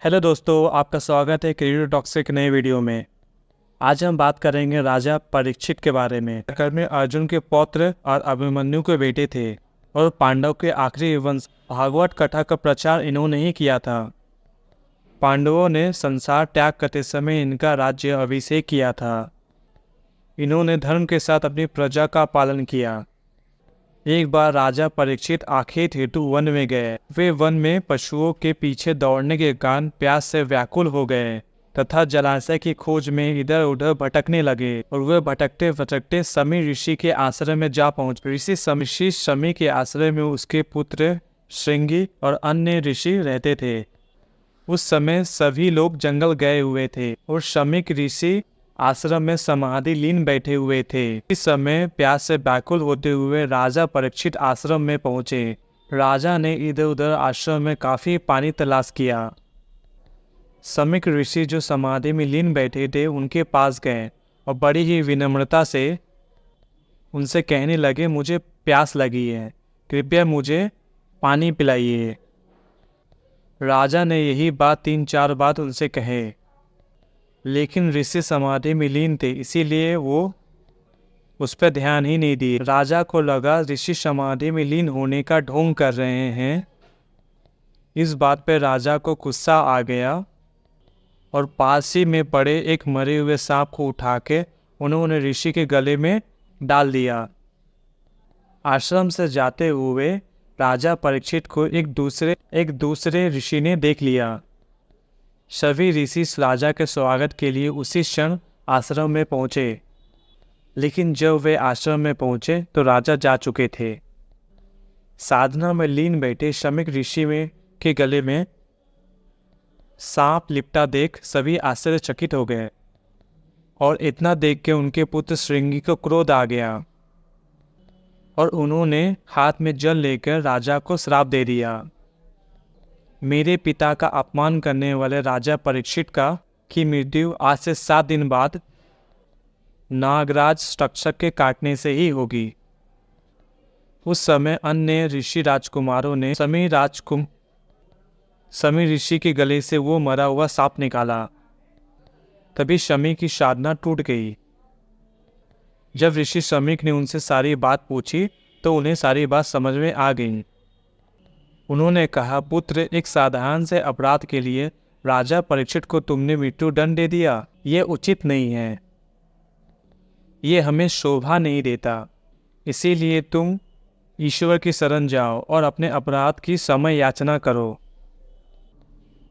Hello दोस्तों, आपका स्वागत है क्रिएटिव टॉक्स के एक नए वीडियो में। आज हम बात करेंगे राजा परीक्षित के बारे में। में अर्जुन के पौत्र और अभिमन्यु के बेटे थे और पांडव के आखिरी वंश। भागवत कथा का प्रचार इन्होंने ही किया था। पांडवों ने संसार त्याग करते समय इनका राज्य अभिषेक किया था। इन्होंने धर्म के साथ अपनी प्रजा का पालन किया। एक बार राजा परीक्षित आखेट हेतु वन में गए। वे वन में पशुओं के पीछे दौड़ने के कारण प्यास से व्याकुल हो गए तथा जलाशय की खोज में इधर उधर भटकने लगे और वे भटकते भटकते शमी ऋषि के आश्रम में जा पहुंचे। ऋषि शमी के आश्रम में उसके पुत्र श्रृंगी और अन्य ऋषि रहते थे। उस समय सभी लोग जंगल गए हुए थे और शमीक ऋषि आश्रम में समाधि लीन बैठे हुए थे। इस समय प्यास से व्याकुल होते हुए राजा परीक्षित आश्रम में पहुंचे। राजा ने इधर उधर आश्रम में काफी पानी तलाश किया। शमीक ऋषि जो समाधि में लीन बैठे थे उनके पास गए और बड़ी ही विनम्रता से उनसे कहने लगे, मुझे प्यास लगी है, कृपया मुझे पानी पिलाइए। राजा ने यही बात 3-4 बार उनसे कहे, लेकिन ऋषि समाधि में लीन थे, इसीलिए वो उस पर ध्यान ही नहीं दिए। राजा को लगा ऋषि समाधि में लीन होने का ढोंग कर रहे हैं। इस बात पर राजा को गुस्सा आ गया और पास ही में पड़े एक मरे हुए सांप को उठा के उन्होंने ऋषि के गले में डाल दिया। आश्रम से जाते हुए राजा परीक्षित को एक दूसरे ऋषि ने देख लिया। सभी ऋषि राजा के स्वागत के लिए उसी क्षण आश्रम में पहुंचे, लेकिन जब वे आश्रम में पहुंचे तो राजा जा चुके थे। साधना में लीन बैठे शमीक ऋषि के गले में सांप लिपटा देख सभी आश्चर्यचकित हो गए और इतना देख के उनके पुत्र श्रृंगी को क्रोध आ गया और उन्होंने हाथ में जल लेकर राजा को श्राप दे दिया। मेरे पिता का अपमान करने वाले राजा परीक्षित की मृत्यु आज से 7 दिन बाद नागराज तक्षक के काटने से ही होगी। उस समय अन्य ऋषि राजकुमारों ने शमी ऋषि के गले से वो मरा हुआ सांप निकाला। तभी शमी की साधना टूट गई। जब ऋषि शमीक ने उनसे सारी बात पूछी तो उन्हें सारी बात समझ में आ गई। उन्होंने कहा, पुत्र, एक साधारण से अपराध के लिए राजा परीक्षित को तुमने मृत्यु दंड दे दिया। यह उचित नहीं है, ये हमें शोभा नहीं देता। इसीलिए तुम ईश्वर की शरण जाओ और अपने अपराध की समय याचना करो।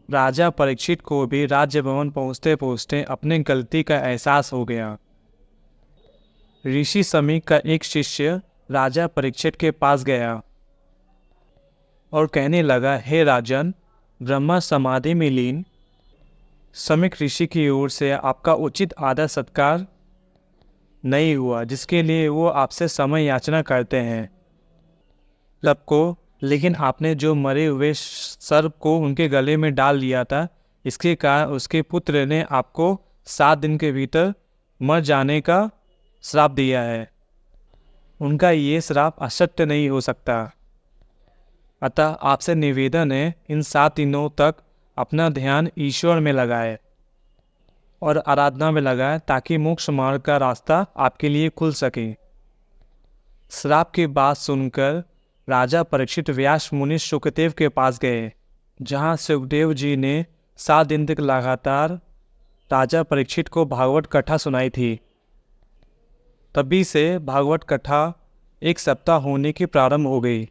राजा परीक्षित को भी राज्य भवन पहुंचते पहुंचते अपने गलती का एहसास हो गया। ऋषि शमीक का एक शिष्य राजा परीक्षित के पास गया और कहने लगा, हे राजन, ब्रह्मा समाधि में लीन शमीक ऋषि की ओर से आपका उचित आदर सत्कार नहीं हुआ, जिसके लिए वो आपसे समय याचना करते हैं। लेकिन आपने जो मरे हुए सर्प को उनके गले में डाल दिया था, इसके कारण उसके पुत्र ने आपको 7 दिन के भीतर मर जाने का श्राप दिया है। उनका ये श्राप असत्य नहीं हो सकता। अतः आपसे निवेदन है, इन 7 दिनों तक अपना ध्यान ईश्वर में लगाए और आराधना में लगाए, ताकि मोक्ष मार्ग का रास्ता आपके लिए खुल सके। श्राप की बात सुनकर राजा परीक्षित व्यास मुनि सुखदेव के पास गए, जहाँ सुखदेव जी ने 7 दिन तक लगातार राजा परीक्षित को भागवत कथा सुनाई थी। तभी से भागवत कथा 1 सप्ताह होने की प्रारंभ हो गई।